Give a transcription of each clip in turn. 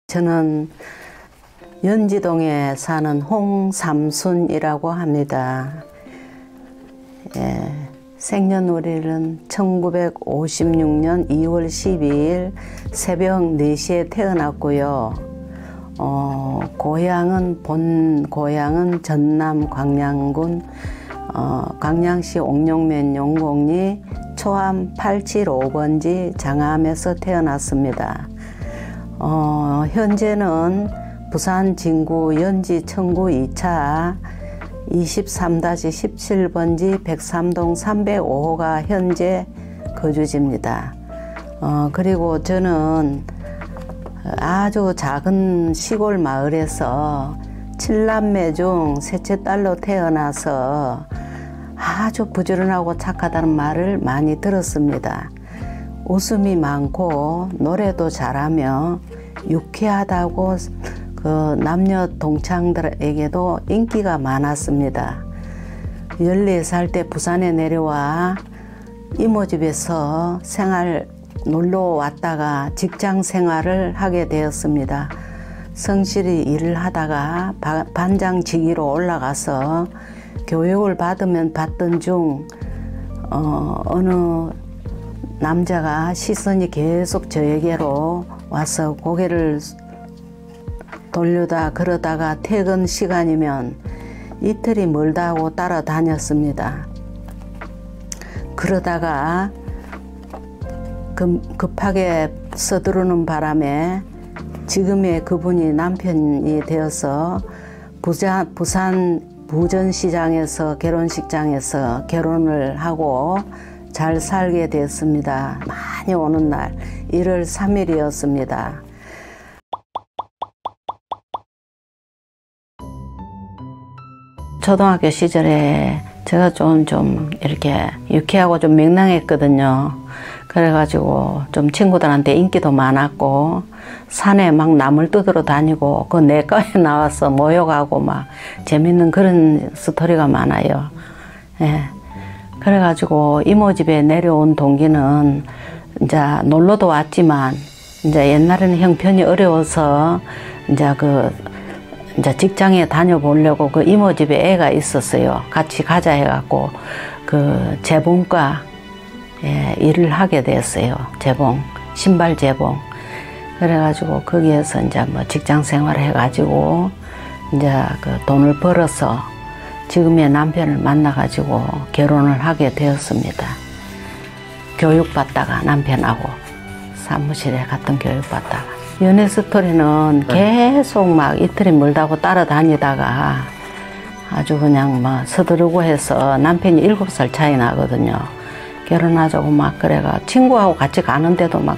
저는 연지동에 사는 홍삼순이라고 합니다. 생년월일은 1956년 2월 12일 새벽 4시에 태어났고요. 본 고향은 전남 광양군 광양시 옥룡면 용곡리 초암 875번지 장암에서 태어났습니다. 현재는 부산 진구 연지 청구 2차 23-17번지 103동 305호가 현재 거주지입니다. 그리고 저는 아주 작은 시골 마을에서 7남매 중 셋째 딸로 태어나서 아주 부지런하고 착하다는 말을 많이 들었습니다. 웃음이 많고 노래도 잘하며 유쾌하다고 그 남녀 동창들에게도 인기가 많았습니다. 14살 때 부산에 내려와 이모집에서 놀러 왔다가 직장 생활을 하게 되었습니다. 성실히 일을 하다가 반장직위로 올라가서 교육을 받던 중 어느 남자가 시선이 계속 저에게로 와서 고개를 돌려다 그러다가 퇴근 시간이면 이틀이 멀다 하고 따라다녔습니다. 그러다가 급하게 서두르는 바람에 지금의 그분이 남편이 되어서 부산 부전시장에서 결혼식장에서 결혼을 하고 잘 살게 됐습니다. 많이 오는 날 1월 3일이었습니다. 초등학교 시절에 제가 좀 이렇게 유쾌하고 좀 맹랑했거든요. 그래가지고 좀 친구들한테 인기도 많았고 산에 막 나물 뜯으러 다니고 그 내과에 나와서 모욕하고 막 재밌는 그런 스토리가 많아요. 예. 그래가지고 이모 집에 내려온 동기는 이제 놀러도 왔지만 이제 옛날에는 형편이 어려워서 이제 이제 직장에 다녀보려고 그 이모 집에 애가 있었어요. 같이 가자 해갖고 그 재봉과 일을 하게 됐어요. 재봉, 신발 재봉. 그래가지고 거기에서 이제 뭐 직장 생활을 해가지고 이제 그 돈을 벌어서 지금의 남편을 만나가지고 결혼을 하게 되었습니다. 교육받다가 남편하고 사무실에 갔던 교육받다가. 연애 스토리는 계속 막 이틀이 멀다고 따라다니다가 아주 그냥 막 서두르고 해서 남편이 7살 차이 나거든요. 결혼하자고 막 그래가 친구하고 같이 가는데도 막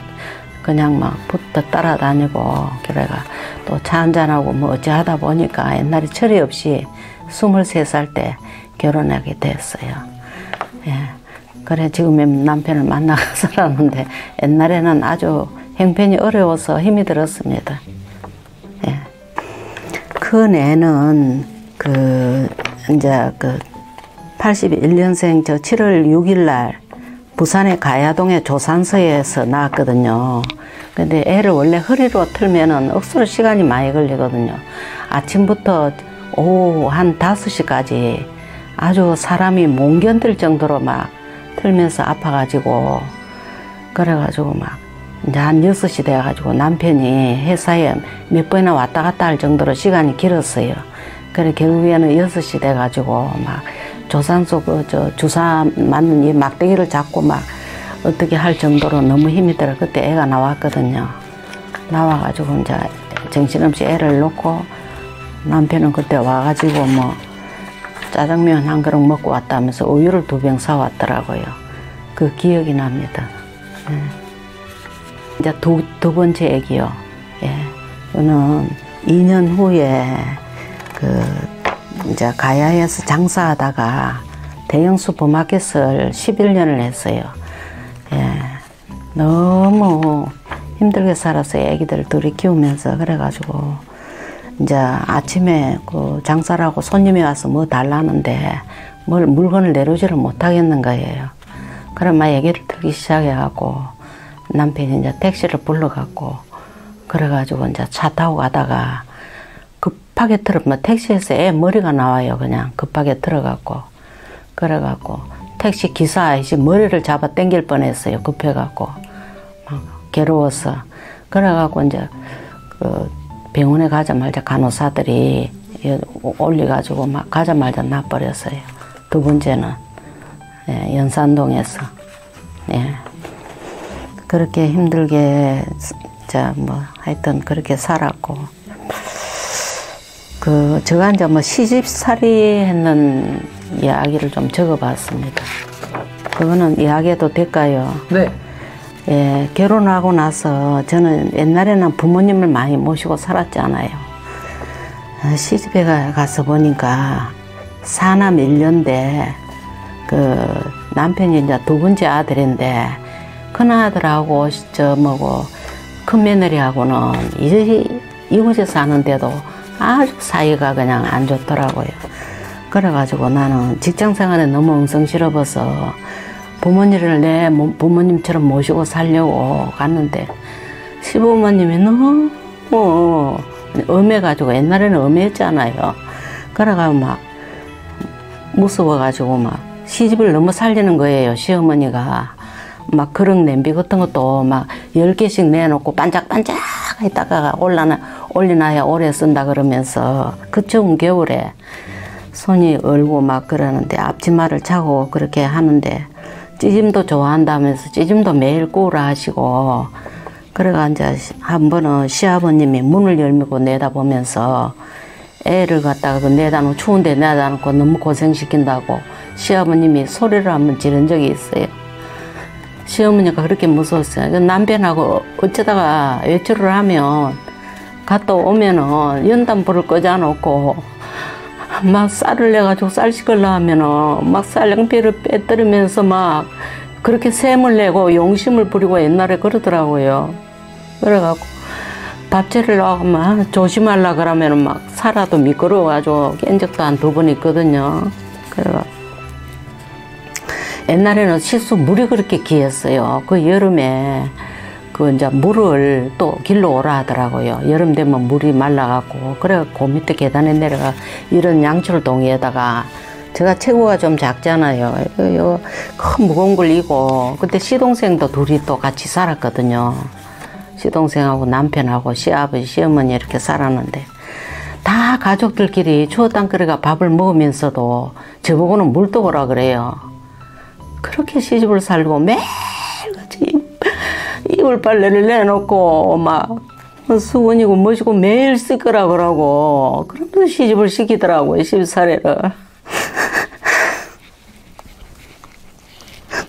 그냥 막 붙어 따라다니고 그래가 또 차 한잔하고 뭐 어찌하다 보니까 옛날에 철이 없이 23살 때 결혼하게 됐어요. 예. 그래 지금의 남편을 만나서 살았는데 옛날에는 아주 형편이 어려워서 힘이 들었습니다. 예. 큰 애는 이제 81년생 7월 6일 날 부산의 가야동의 조산서에서 나왔거든요. 근데 애를 원래 허리로 틀면은 억수로 시간이 많이 걸리거든요. 아침부터 오후 한 5시까지 아주 사람이 못 견딜 정도로 막 틀면서 아파가지고 그래가지고 막 이제 한 6시 돼가지고 남편이 회사에 몇 번이나 왔다 갔다 할 정도로 시간이 길었어요. 그래 결국에는 6시 돼가지고 막 조산소 주사 맞는 이 막대기를 잡고 막 어떻게 할 정도로 너무 힘이 들어. 그때 애가 나왔거든요. 나와가지고 이제 정신없이 애를 놓고 남편은 그때 와가지고 뭐 짜장면 한 그릇 먹고 왔다면서 우유를 2병 사왔더라고요. 그 기억이 납니다. 네. 이제 두 번째 애기요. 예. 저는 2년 후에 이제 가야에서 장사하다가 대형 슈퍼마켓을 11년을 했어요. 예. 너무 힘들게 살아서 애기들 둘이 키우면서 그래가지고 이제 아침에 그 장사를 하고 손님이 와서 뭐 달라는데 물건을 내려오지를 못하겠는 거예요. 그럼 막 얘기를 들기 시작해갖고 남편이 이제 택시를 불러갖고 그래가지고 이제 차 타고 가다가 급하게 뭐 택시에서 애 머리가 나와요. 그냥 급하게 들어갔고. 그래갖고 택시 기사 아저씨 머리를 잡아 당길 뻔했어요. 급해갖고. 막 괴로워서. 그래갖고 이제 그 병원에 가자마자 간호사들이 올려가지고 막 가자마자 나버렸어요. 두 번째는 예, 연산동에서. 예. 그렇게 힘들게 뭐 하여튼 그렇게 살았고 제가 이제 뭐 시집살이 했는 이야기를 좀 적어봤습니다. 그거는 이야기해도 될까요? 네. 예, 결혼하고 나서 저는 옛날에는 부모님을 많이 모시고 살았잖아요. 시집에 가서 보니까 사남 1년대 남편이 이제 두 번째 아들인데 큰아들하고 큰 며느리하고는 이곳에 사는데도 아주 사이가 그냥 안 좋더라고요. 그래가지고 나는 직장생활에 너무 엉성스러워서 부모님을 내 부모님처럼 모시고 살려고 갔는데 시부모님이 너무 엄해가지고 옛날에는 엄했잖아요. 그래가지고 막 무서워가지고 막 시집을 너무 살리는 거예요. 시어머니가 막 그릇 냄비 같은 것도 막 10개씩 내놓고 반짝반짝 했다가 올려놔야 오래 쓴다 그러면서 그 추운 겨울에 손이 얼고 막 그러는데 앞치마를 차고 그렇게 하는데 찌짐도 좋아한다면서 찌짐도 매일 구우라 하시고 그래가 이제 한 번은 시아버님이 문을 열고 내다보면서 애를 갖다가 내다놓고 추운데 내다놓고 너무 고생시킨다고 시아버님이 소리를 한번 지른 적이 있어요. 시어머니가 그렇게 무서웠어요. 남편하고 어쩌다가 외출을 하면 갔다 오면은 연탄불을 꽂아놓고 막 쌀을 내가지고 쌀 씻으려 하면은 막 쌀량비를 빼뜨리면서 막 그렇게 샘을 내고 용심을 부리고 옛날에 그러더라고요. 그래갖고 밥차리를 하면 조심하려 그러면은 막 살아도 미끄러워가지고 깬 적도 한 2번 있거든요. 그래갖고 옛날에는 실수 물이 그렇게 귀했어요. 그 여름에 이제 물을 또 길러 오라 하더라고요. 여름 되면 물이 말라갖고. 그래갖고 밑에 계단에 내려가 이런 양철동에다가 제가 체구가 좀 작잖아요. 큰 무거운 걸 이고 그때 시동생도 둘이 또 같이 살았거든요. 시동생하고 남편하고 시아버지, 시어머니 이렇게 살았는데 다 가족들끼리 추어 땅거리가 밥을 먹으면서도 저보고는 물도 오라 그래요. 그렇게 시집을 살고 매일같이 이불 빨래를 내놓고 막 수건이고 뭐지고 매일 씻으라 그러고 그러면서 시집을 시키더라고요. 시집살이를.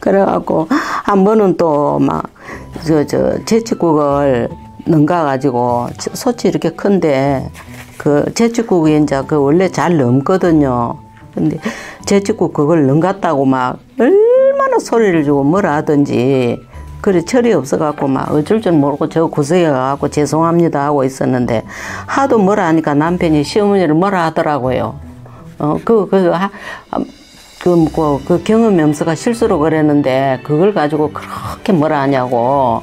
그래갖고 한 번은 또 막 제육국을 넘가가지고 소치 이렇게 큰데 그 제육국이 이제 원래 잘 넘거든요. 근데 제육국 그걸 넘갔다고 막 얼마나 소리를 주고 뭐라 하든지 그래 철이 없어갖고 막 어쩔 줄 모르고 저 구석에 가갖고 죄송합니다 하고 있었는데 하도 뭐라 하니까 남편이 시어머니를 뭐라 하더라고요. 그 경험이 없어가 실수로 그랬는데 그걸 가지고 그렇게 뭐라 하냐고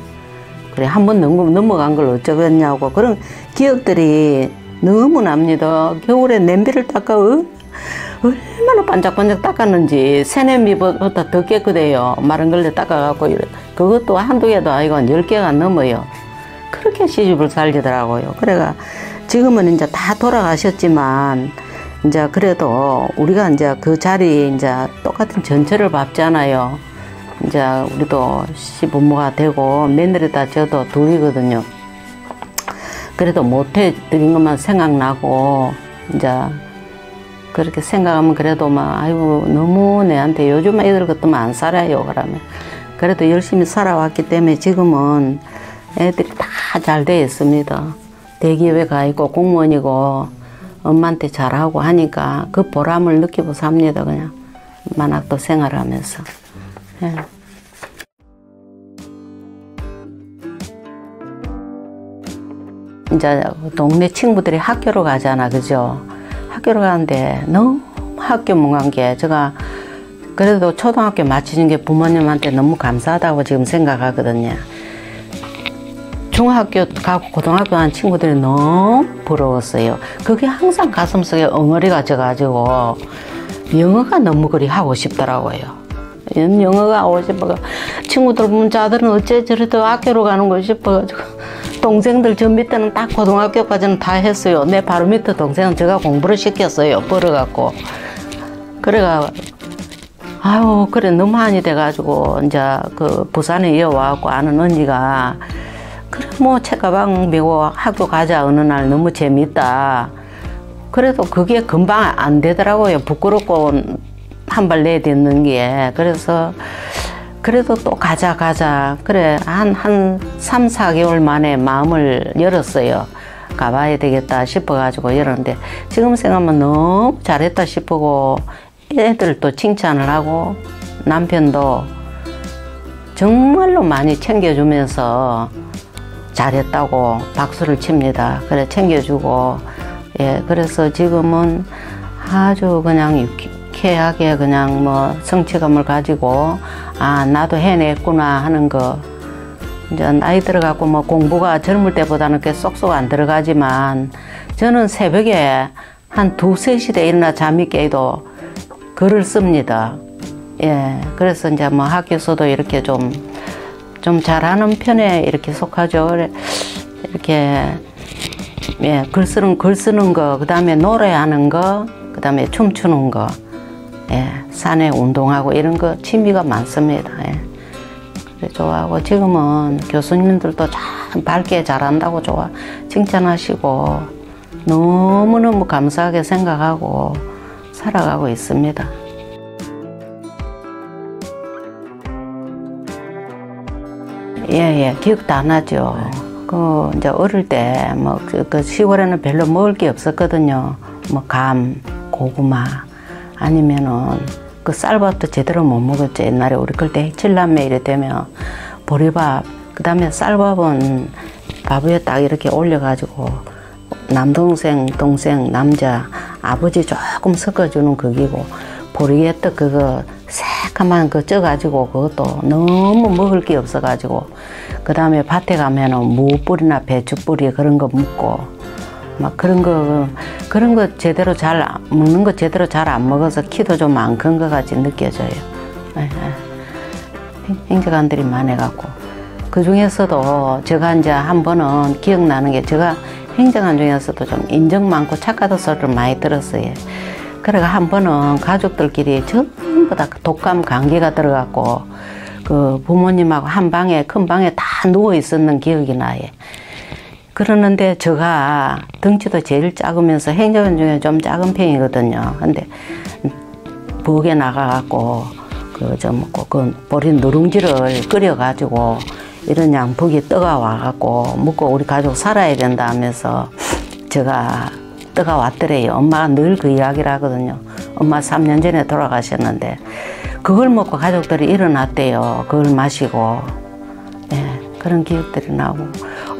그래 한번 넘어간 걸 어쩌겠냐고 그런 기억들이 너무 납니다. 겨울에 냄비를 닦아 얼마나 반짝반짝 닦았는지 새냄비보다 더 깨끗해요. 마른 걸로 닦아갖고 그것도 한두 개도 아니고 10개가 넘어요. 그렇게 시집을 살리더라고요. 그래가 지금은 이제 다 돌아가셨지만 이제 그래도 우리가 이제 그 자리 이제 똑같은 전철을 밟잖아요. 이제 우리도 시부모가 되고 며느리다 저도 둘이거든요. 그래도 못해드린 것만 생각나고 이제 그렇게 생각하면 그래도 막 아이고 너무 내한테 요즘 애들 같으면 안 살아요. 그러면 그래도 열심히 살아왔기 때문에 지금은 애들이 다 잘 돼 있습니다. 대기업에 가 있고 공무원이고 엄마한테 잘하고 하니까 그 보람을 느끼고 삽니다. 그냥 만학도 생활하면서. 예. 이제 동네 친구들이 학교로 가잖아, 그죠? 학교로 가는데 너무 학교 뭉한 게 제가 그래도 초등학교 마치는 게 부모님한테 너무 감사하다고 지금 생각하거든요. 중학교 가고 고등학교 간 친구들이 너무 부러웠어요. 그게 항상 가슴속에 엉어리가 져가지고 영어가 너무 그리 하고 싶더라고요. 영어가 하고 싶어. 친구들 문자들은 어째 저래도 학교로 가는 거 싶어가지고 동생들 저 밑에는 딱 고등학교까지는 다 했어요. 내 바로 밑에 동생은 제가 공부를 시켰어요. 벌어갖고. 그래가 아유 그래 너무 한이 돼가지고 이제 그 부산에 이어와갖고 아는 언니가 그래 뭐 책가방 메고 학교 가자 어느 날 너무 재밌다. 그래도 그게 금방 안 되더라고요. 부끄럽고 한 발 내딛는 게. 그래서 그래도 또 가자. 그래 한 3, 4개월 만에 마음을 열었어요. 가봐야 되겠다 싶어가지고 열었는데 지금 생각하면 너무 잘했다 싶고 애들도 칭찬을 하고 남편도 정말로 많이 챙겨주면서 잘했다고 박수를 칩니다. 그래 챙겨주고 예 그래서 지금은 아주 그냥 유쾌하게 그냥 뭐 성취감을 가지고 아 나도 해냈구나 하는 거. 이제 나이 들어가고 뭐 공부가 젊을 때보다는 꽤 쏙쏙 안 들어가지만 저는 새벽에 한 2, 3시에 일어나 잠이 깨도 글을 씁니다. 예 그래서 이제 뭐 학교에서도 이렇게 좀 잘하는 편에 이렇게 속하죠. 이렇게 예 글 쓰는 거, 그 다음에 노래하는 거, 그 다음에 춤추는 거, 예 산에 운동하고 이런 거 취미가 많습니다. 예. 그래 좋아하고 지금은 교수님들도 참 밝게 잘한다고 칭찬하시고 너무너무 감사하게 생각하고 살아가고 있습니다. 예, 기억도 안 나죠. 그, 이제 어릴 때, 뭐, 그 시골에는 별로 먹을 게 없었거든요. 뭐, 감, 고구마, 아니면은, 그 쌀밥도 제대로 못 먹었죠. 옛날에 우리 그때 칠남매 이래 되면, 보리밥, 그 다음에 쌀밥은 밥 위에 딱 이렇게 올려가지고, 남동생, 동생, 남자, 아버지 조금 섞어주는 그기고, 보리개떡 그거, 새까만 거 쪄가지고 그것도 너무 먹을 게 없어가지고 그 다음에 밭에 가면은 무뿌리나 배추뿌리 그런 거 먹고 막 그런 거 제대로 잘 먹는 거 제대로 잘 안 먹어서 키도 좀 안 큰 것 같이 느껴져요. 행정관들이 많아갖고 그 중에서도 제가 이제 한 번은 기억나는 게 제가 행정관 중에서도 좀 인정 많고 착하다 소리를 많이 들었어요. 그래가 한 번은 가족들끼리 전부 다 독감 감기가 들어갔고 그 부모님하고 한 방에 큰 방에 다 누워 있었는 기억이 나요. 그러는데 제가 덩치도 제일 작으면서 행정관 중에 좀 작은 편이거든요. 근데 부엌에 나가갖고 그 보리 누룽지를 끓여가지고 이런 양복이 떠가 와갖고 먹고 우리 가족 살아야 된다 하면서 제가 떠가 왔더래요. 엄마가 늘 그 이야기를 하거든요. 엄마 3년 전에 돌아가셨는데 그걸 먹고 가족들이 일어났대요. 그걸 마시고 네, 그런 기억들이 나고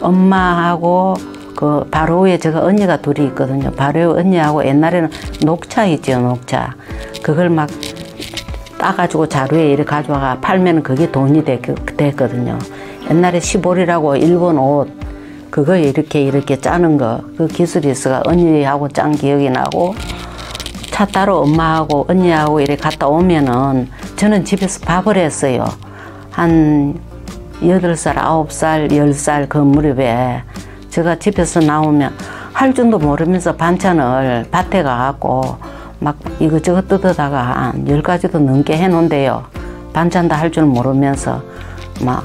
엄마하고 그 바로 위에 제가 언니가 둘이 있거든요. 바로 위에 언니하고 옛날에는 녹차 있죠. 녹차 그걸 막 따가지고 자루에 이렇게 가져와가 팔면 그게 돈이 됐거든요. 옛날에 시보리라고 일본 옷 그거 이렇게 짜는 거 그 기술이 있어가 언니하고 짠 기억이 나고 차 따로 엄마하고 언니하고 이렇게 갔다 오면은 저는 집에서 밥을 했어요. 한 8살, 9살, 10살 그 무렵에 제가 집에서 나오면 할 줄도 모르면서 반찬을 밭에 가갖고 막 이것저것 뜯어다가 한 10가지도 넘게 해놓은대요. 반찬도 할 줄 모르면서 막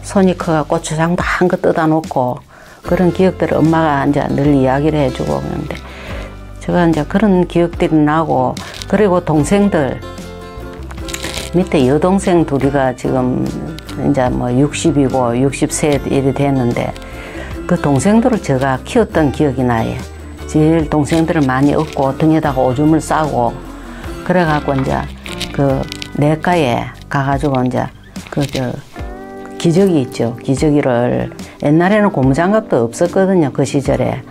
손이 커가 고추장도 한 거 뜯어 놓고 그런 기억들을 엄마가 이제 늘 이야기를 해주고 그러는데 제가 이제 그런 기억들이 나고 그리고 동생들 밑에 여동생 둘이가 지금 이제 뭐 60이고 60세 일이 됐는데 그 동생들을 제가 키웠던 기억이 나요. 제일 동생들을 많이 얻고 등에다가 오줌을 싸고 그래갖고 이제 그 내과에 가가지고 이제 기저귀 있죠. 기저귀를 옛날에는 고무장갑도 없었거든요. 그 시절에.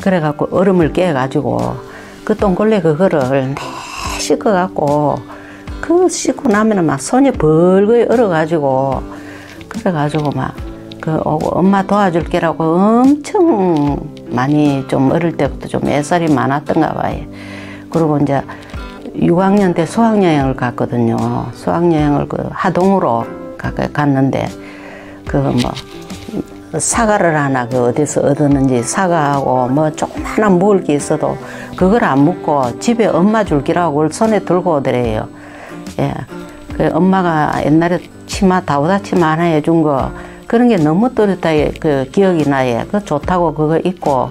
그래갖고 얼음을 깨가지고 그 똥걸레 그거를 씻어갖고 그 씻고 나면은 막 손이 벌거이 얼어가지고 그래가지고 막 엄마 도와줄게라고 엄청 많이 좀 어릴 때부터 좀 애살이 많았던가 봐요. 그리고 이제 6학년 때 수학여행을 갔거든요. 수학여행을 하동으로 갔는데 사과를 하나 어디서 얻었는지 사과하고 조그마한 먹을 게 있어도 그걸 안 먹고 집에 엄마 줄기라고 그걸 손에 들고 오더래요. 예. 엄마가 옛날에 치마 다우다 치마 하나 해준 거 그런 게 너무 또렷하게 기억이 나요. 좋다고 그거 입고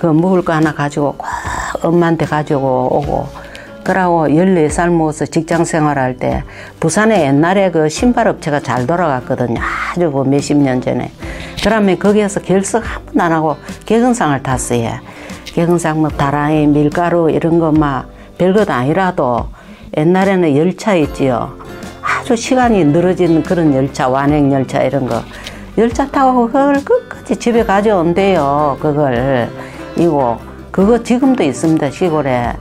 먹을 거 하나 가지고 꼭 엄마한테 가지고 오고 그러고 14살 먹어서 직장 생활할 때 부산에 옛날에 신발업체가 잘 돌아갔거든요. 아주 몇십 년 전에. 그러면 거기에서 결석 한 번도 안 하고 개근상을 탔어요. 개근상 다라이 밀가루 이런 거 별것 아니라도 옛날에는 열차 있지요. 아주 시간이 늘어진 그런 열차, 완행열차 이런 거. 열차 타고 그걸 끝까지 집에 가져온대요. 그거 지금도 있습니다, 시골에.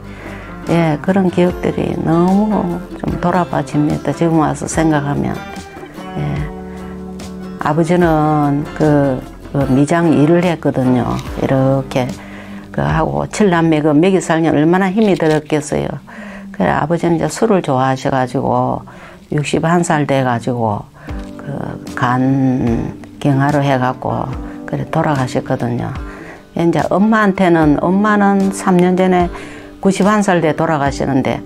예, 그런 기억들이 너무 좀 돌아봐집니다. 지금 와서 생각하면. 예. 아버지는 미장 일을 했거든요. 이렇게 하고 칠남매 먹이 살면 얼마나 힘이 들었겠어요. 그래 아버지는 이제 술을 좋아하셔가지고 61살 돼가지고 간 경화로 해갖고 그래 돌아가셨거든요. 이제 엄마는 3년 전에 91살 돼 돌아가시는데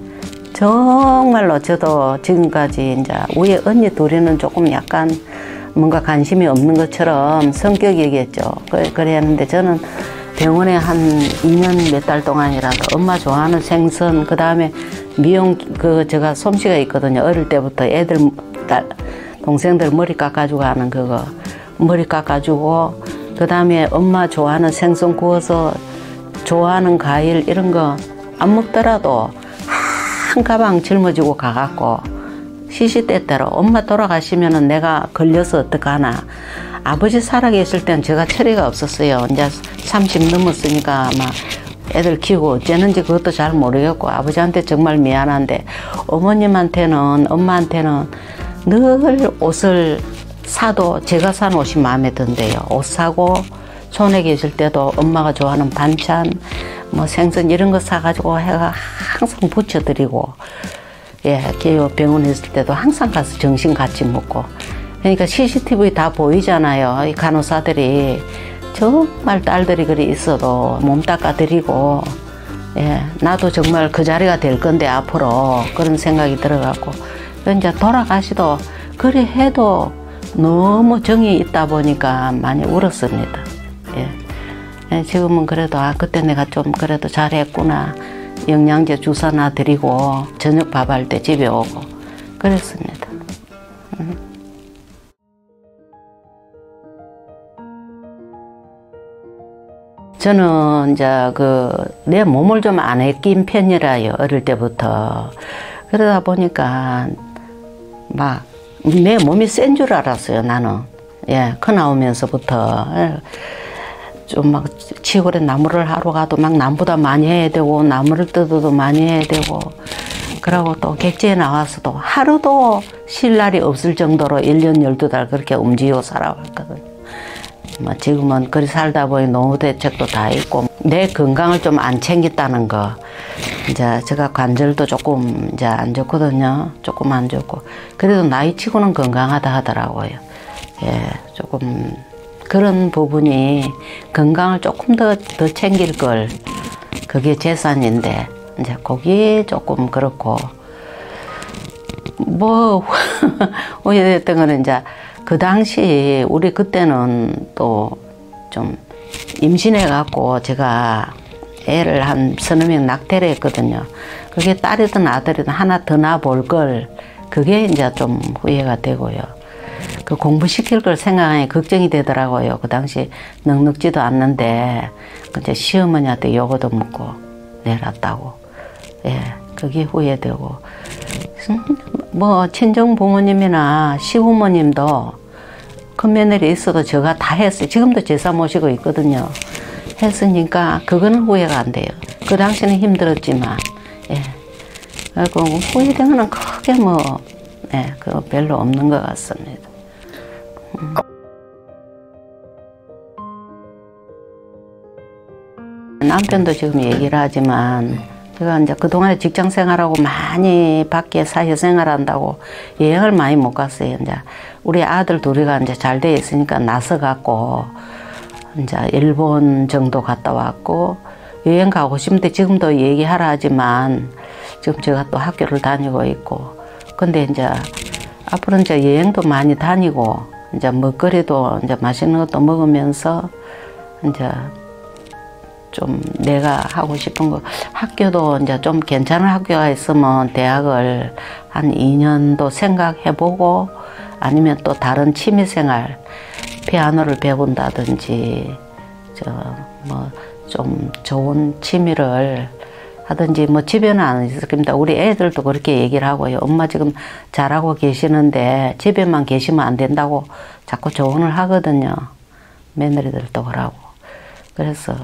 정말로 저도 지금까지 이제 위에 언니 둘이는 조금 약간 뭔가 관심이 없는 것처럼 성격이겠죠. 그래 했는데 저는 병원에 한 2년 몇 달 동안이라도 엄마 좋아하는 생선, 그 다음에 미용, 제가 솜씨가 있거든요. 어릴 때부터 동생들 머리 깎아주고 하는 그거. 머리 깎아주고, 그 다음에 엄마 좋아하는 생선 구워서 좋아하는 과일 이런 거 안 먹더라도 한 가방 짊어지고 가갖고 시시때때로 엄마 돌아가시면은 내가 걸려서 어떡하나. 아버지 살아계실 땐 제가 처리가 없었어요. 이제 30 넘었으니까 애들 키우고 어쩌는지 그것도 잘 모르겠고 아버지한테 정말 미안한데 엄마한테는 늘 옷을 사도 제가 산 옷이 마음에 든대요. 옷 사고 촌에 계실 때도 엄마가 좋아하는 반찬 생선 이런 거 사가지고 해가 항상 부쳐드리고 예, 병원에 있을 때도 항상 가서 점심 같이 먹고 그러니까 CCTV 다 보이잖아요. 이 간호사들이 정말 딸들이 그리 있어도 몸 닦아드리고 예, 나도 정말 그 자리가 될 건데 앞으로 그런 생각이 들어갖고 이제 돌아가시도 그리 해도 너무 정이 있다 보니까 많이 울었습니다. 예. 예, 지금은 그래도 그때 내가 좀 그래도 잘했구나. 영양제 주사나 드리고 저녁 밥할 때 집에 오고 그랬습니다. 저는 이제 내 몸을 좀 안 아낀 편이라요. 어릴 때부터. 그러다 보니까 내 몸이 센 줄 알았어요. 나는. 예, 크 나오면서부터. 좀 시골에 나무를 하러 가도 남보다 많이 해야 되고 나무를 뜯어도 많이 해야 되고 그러고 또 객지에 나와서도 하루도 쉴 날이 없을 정도로 1년 12달 그렇게 움직이고 살아왔거든요. 지금은 그리 살다 보니 노후 대책도 다 있고 내 건강을 좀 안 챙겼다는 거. 이제 제가 관절도 조금 이제 안 좋거든요. 조금 안 좋고 그래도 나이 치고는 건강하다 하더라고요. 예, 조금 그런 부분이 건강을 조금 더 챙길 걸 그게 재산인데 이제 그게 조금 그렇고 후회됐던 거는 이제 그 당시 우리 그때는 또 좀 임신해 갖고 제가 애를 한 서너 명 낙태를 했거든요. 그게 딸이든 아들이든 하나 더 낳아볼 걸 그게 이제 좀 후회가 되고요. 공부시킬 걸 생각하니 걱정이 되더라고요. 그 당시 넉넉지도 않는데 이제 시어머니한테 요거도 묻고 내놨다고. 예, 그게 후회되고 친정 부모님이나 시부모님도 큰 며느리 있어도 제가 다 했어요. 지금도 제사 모시고 있거든요. 했으니까 그거는 후회가 안 돼요. 그 당시는 힘들었지만 예. 그리고 후회된 거는 크게 별로 없는 것 같습니다. 남편도 지금 얘기를 하지만 제가 이제 그동안에 직장 생활하고 많이 밖에 사회 생활한다고 여행을 많이 못 갔어요. 이제 우리 아들 둘이가 이제 잘 돼 있으니까 나서 갖고 이제 일본 정도 갔다 왔고 여행 가고 싶은데 지금도 얘기하라 하지만 지금 제가 또 학교를 다니고 있고 근데 이제 앞으로 이제 여행도 많이 다니고 이제 먹거리도 이제 맛있는 것도 먹으면서 이제 좀 내가 하고 싶은 거 학교도 이제 좀 괜찮은 학교가 있으면 대학을 한 2년도 생각해보고 아니면 또 다른 취미생활 피아노를 배운다든지 뭐 좀 좋은 취미를 하든지 뭐 집에는 안 있을 겁니다. 우리 애들도 그렇게 얘기를 하고요. 엄마 지금 잘하고 계시는데 집에만 계시면 안 된다고 자꾸 조언을 하거든요. 며느리들도 그러고. 그래서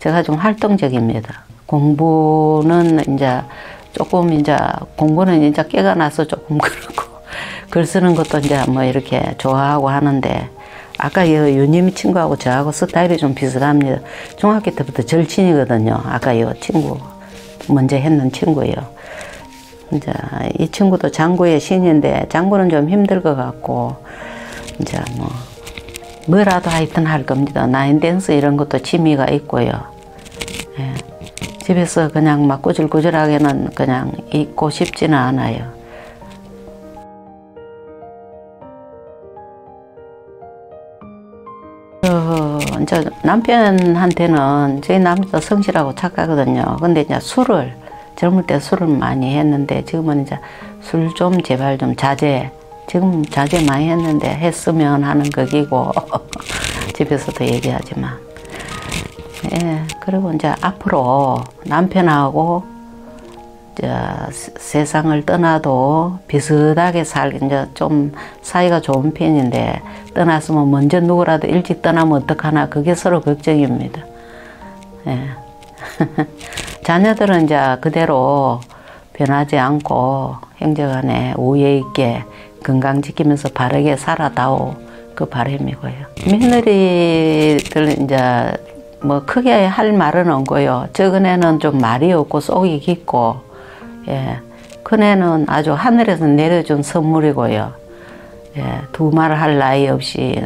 제가 좀 활동적입니다. 공부는 이제 조금 이제 공부는 이제 깨가 나서 조금 그렇고 글 쓰는 것도 이제 뭐 이렇게 좋아하고 하는데 아까 이 유님이 친구하고 저하고 스타일이 좀 비슷합니다. 중학교 때부터 절친이거든요. 아까 이 친구 먼저 했는 친구예요. 이제 이 친구도 장구의 신인데 장구는 좀 힘들 것 같고 이제 뭐라도 하여튼 할 겁니다. 나인댄스 이런 것도 취미가 있고요. 예. 집에서 그냥 막 꾸질꾸질하게는 그냥 있고 싶지는 않아요. 이제 남편한테는 저희 남자도 성실하고 착하거든요. 근데 이제 술을 젊을 때 술을 많이 했는데 지금은 이제 술 좀 제발 좀 자제. 지금 자제 많이 했는데 했으면 하는 거기고 집에서도 얘기하지만 예 그리고 이제 앞으로 남편하고 세상을 떠나도 비슷하게 이제 좀 사이가 좋은 편인데 떠났으면 먼저 누구라도 일찍 떠나면 어떡하나 그게 서로 걱정입니다. 예. 자녀들은 이제 그대로 변하지 않고 형제간에 우애 있게 건강 지키면서 바르게 살아다오 그 바람이고요. 며느리들 이제 뭐 크게 할 말은 없고요. 적은 애는 좀 말이 없고 속이 깊고 예, 큰애는 아주 하늘에서 내려준 선물이고요. 예, 두 말 할 나위 없이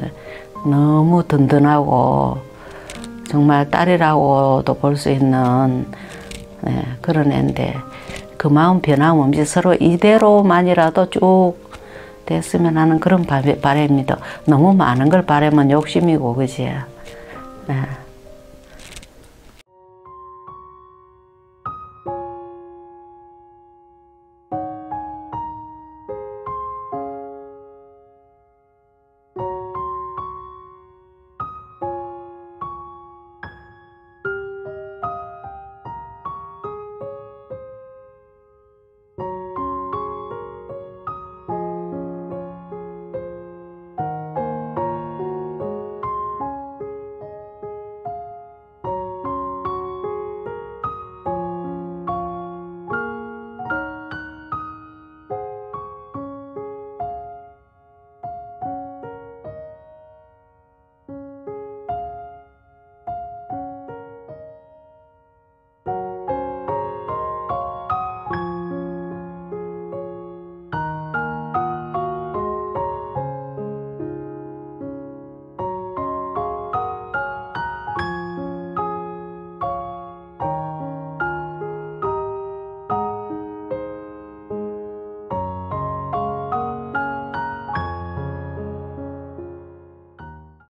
너무 든든하고 정말 딸이라고도 볼 수 있는 예, 그런 애인데 그 마음 변함없이 서로 이대로만이라도 쭉 됐으면 하는 그런 바람입니다. 너무 많은 걸 바라면 욕심이고 그지? 예.